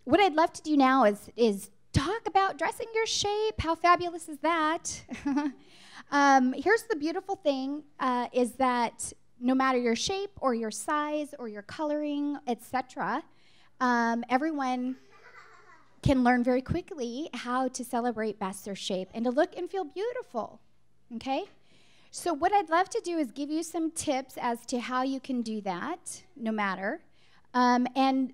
What I'd love to do now is talk about dressing your shape. How fabulous is that? Here's the beautiful thing, is that no matter your shape or your size or your coloring, etc., everyone can learn very quickly how to celebrate best their shape and to look and feel beautiful, okay? So what I'd love to do is give you some tips as to how you can do that, no matter. And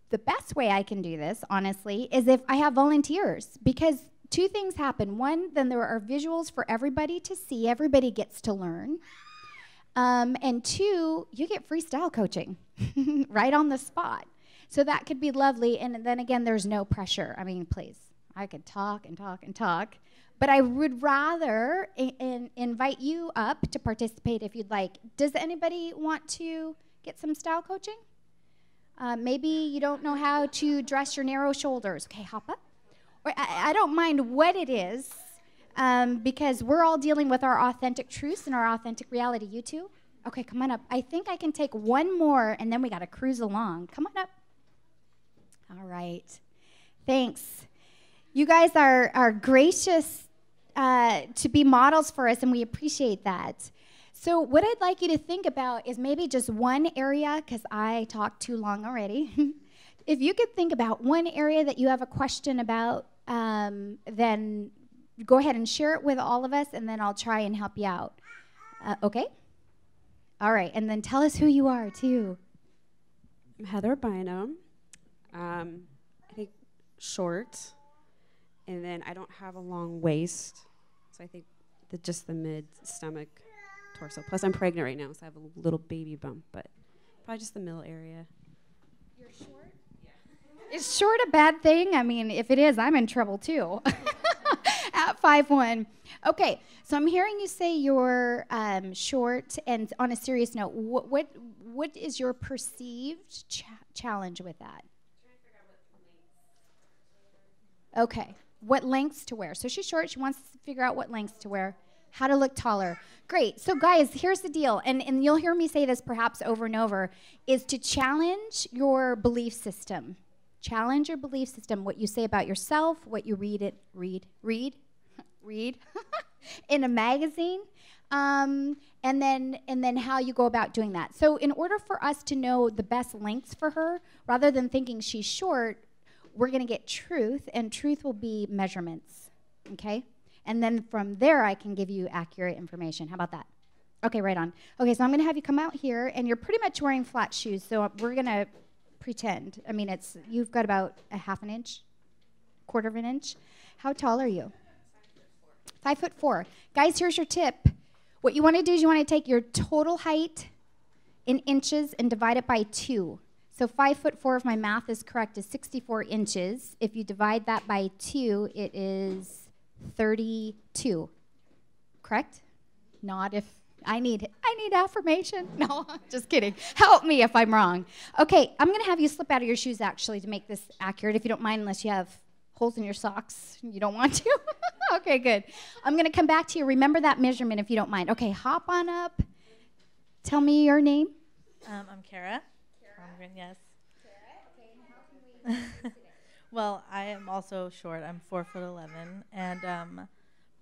the best way I can do this, honestly, is if I have volunteers, because two things happen. One, then there are visuals for everybody to see. Everybody gets to learn. And two, you get free style coaching right on the spot. So that could be lovely. And then again, there's no pressure. I mean, please, I could talk and talk and talk. But I would rather invite you up to participate if you'd like. Does anybody want to get some style coaching? Maybe you don't know how to dress your narrow shoulders. Okay, hop up. Or I don't mind what it is, because we're all dealing with our authentic truths and our authentic reality. You too? Okay, come on up. I think I can take one more, and then we got to cruise along. Come on up. All right. Thanks. You guys are gracious to be models for us, and we appreciate that. So what I'd like you to think about is maybe just one area, because I talked too long already. If you could think about one area that you have a question about, then go ahead and share it with all of us, and then I'll try and help you out. Okay? All right, and then tell us who you are, too. I'm Heather Bynum. I think short, and then I don't have a long waist, so I think just the mid-stomach torso. Plus, I'm pregnant right now, so I have a little baby bump, but probably just the middle area. You're short? Yeah. Is short a bad thing? I mean, if it is, I'm in trouble, too. At 5'1". Okay, so I'm hearing you say you're short, and on a serious note, what is your perceived challenge with that? Okay, what lengths to wear. So she's short, she wants to figure out what lengths to wear, how to look taller. Great, so guys, here's the deal, and you'll hear me say this perhaps over and over, is to challenge your belief system. Challenge your belief system, what you say about yourself, what you read in a magazine, and then how you go about doing that. So in order for us to know the best lengths for her, rather than thinking she's short, we're going to get truth, and truth will be measurements, okay? And then from there, I can give you accurate information. How about that? Okay, right on. Okay, so I'm going to have you come out here, and you're pretty much wearing flat shoes, so we're going to pretend. I mean, you've got about a half an inch, quarter of an inch. How tall are you? 5'4". Guys, here's your tip. What you want to do is you want to take your total height in inches and divide it by 2. So 5'4", if my math is correct, is 64 inches. If you divide that by 2, it is 32. Correct? Not if I need affirmation. No, just kidding. Help me if I'm wrong. Okay, I'm going to have you slip out of your shoes, actually, to make this accurate, if you don't mind, unless you have holes in your socks. You don't want to? Okay, good. I'm going to come back to you. Remember that measurement if you don't mind. Okay, hop on up. Tell me your name. I'm Kara. Yes. Kara, okay, how can we help you today? Well, I am also short. I'm 4'11", and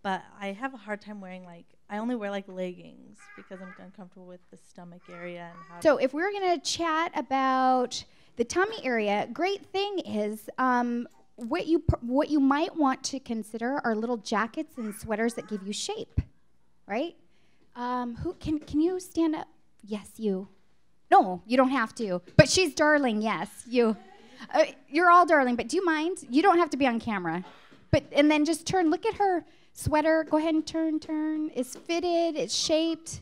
but I have a hard time wearing I only wear leggings because I'm uncomfortable with the stomach area and how. So if we're going to chat about the tummy area, great thing is what you might want to consider are little jackets and sweaters that give you shape, right? Who can you stand up? Yes, you. No, you don't have to. But she's darling, yes, you. You're all darling, but do you mind? You don't have to be on camera. And then just turn, look at her sweater. Go ahead and turn. It's fitted, it's shaped.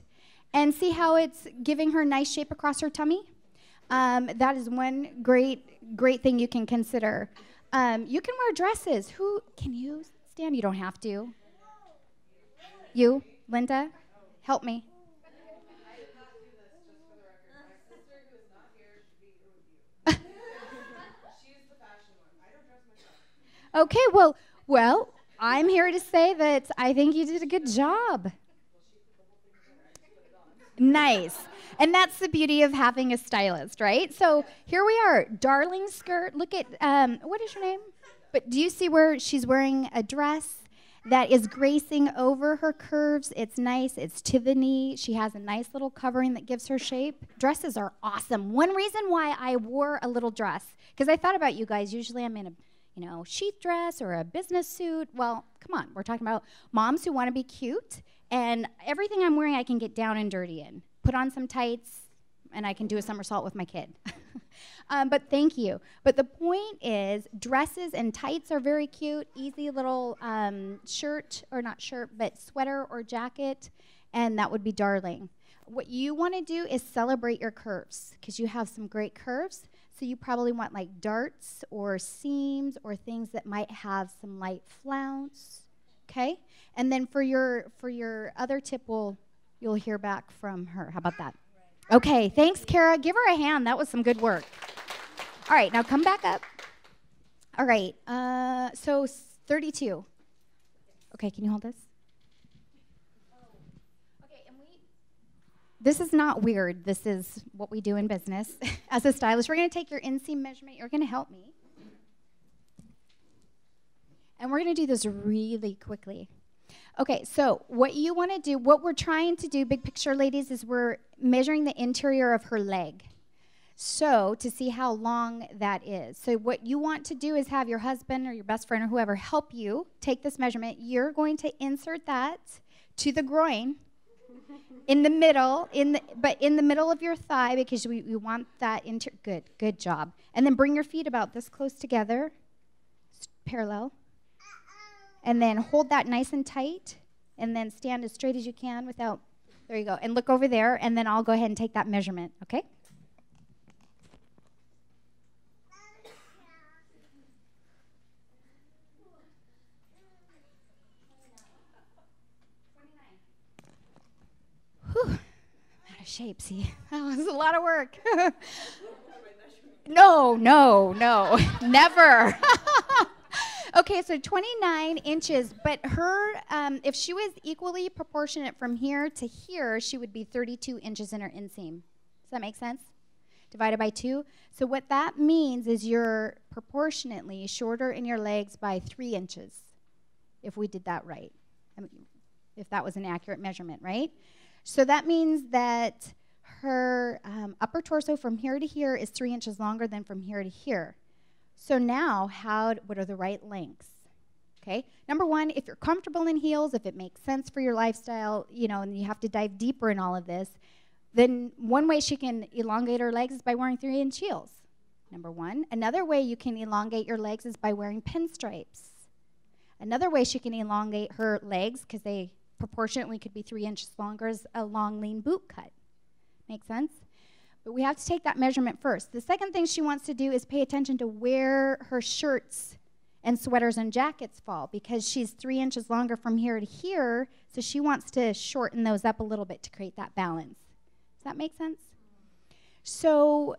And see how it's giving her nice shape across her tummy? That is one great thing you can consider. You can wear dresses. Can you stand? You don't have to. You, Linda, help me. Okay, well, I'm here to say that I think you did a good job. Nice. And that's the beauty of having a stylist, right? So here we are, darling skirt. Look at, what is your name? But do you see where she's wearing a dress that is gracing over her curves? It's nice. It's to the knee. She has a nice little covering that gives her shape. Dresses are awesome. One reason why I wore a little dress, because I thought about you guys. Usually I'm in a sheath dress or a business suit. Well, come on. We're talking about moms who want to be cute. And everything I'm wearing I can get down and dirty in. Put on some tights, and I can do a somersault with my kid. But thank you. But the point is, dresses and tights are very cute. Easy little shirt, or not shirt, but sweater or jacket, and that would be darling. What you want to do is celebrate your curves, because you have some great curves. So you probably want like darts or seams or things that might have some light flounce. Okay? And then for your other tip, you'll hear back from her. How about that? Okay, thanks, Kara. Give her a hand. That was some good work. All right, now come back up. All right, so 32. Okay, can you hold this? Okay, and this is not weird. This is what we do in business. As a stylist, we're going to take your inseam measurement. You're going to help me. And we're going to do this really quickly. Okay, so what you want to do, what we're trying to do, big picture ladies, is we're measuring the interior of her leg. So to see how long that is. So what you want to do is have your husband or your best friend or whoever help you take this measurement. You're going to insert that to the groin in the middle, but in the middle of your thigh, because we want that good job. And then bring your feet about this close together, parallel. And then hold that nice and tight, and then stand as straight as you can without, there you go. And look over there, and then I'll go ahead and take that measurement, okay? Whew, I'm out of shape, see? That was a lot of work. No, never. Okay, so 29 inches, but her, if she was equally proportionate from here to here, she would be 32 inches in her inseam. Does that make sense? Divided by 2. So what that means is you're proportionately shorter in your legs by 3 inches, if we did that right, if that was an accurate measurement, right? So that means that her upper torso from here to here is 3 inches longer than from here to here. So now, what are the right lengths? Okay, number one, if you're comfortable in heels, if it makes sense for your lifestyle, and you have to dive deeper in all of this, then one way she can elongate her legs is by wearing 3-inch heels, number one. Another way you can elongate your legs is by wearing pinstripes. Another way she can elongate her legs, because they proportionately could be 3 inches longer, is a long, lean boot cut. Make sense? But we have to take that measurement first. The second thing she wants to do is pay attention to where her shirts and sweaters and jackets fall, because she's 3 inches longer from here to here, so she wants to shorten those up a little bit to create that balance. Does that make sense? So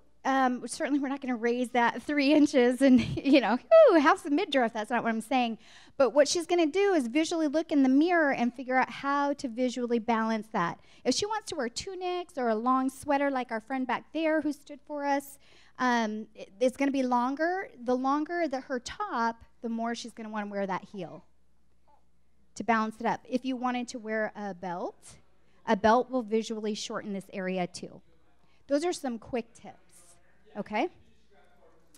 certainly we're not going to raise that 3 inches and, have some midriff. That's not what I'm saying. But what she's going to do is visually look in the mirror and figure out how to visually balance that. If she wants to wear tunics or a long sweater like our friend back there who stood for us, it's going to be longer. The longer her top, the more she's going to want to wear that heel to balance it up. If you wanted to wear a belt will visually shorten this area too. Those are some quick tips, okay?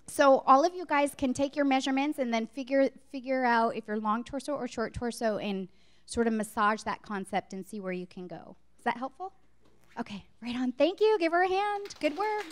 So all of you guys can take your measurements and then figure out if you're long torso or short torso and sort of massage that concept and see where you can go. Is that helpful? Okay, right on. Thank you. Give her a hand. Good work.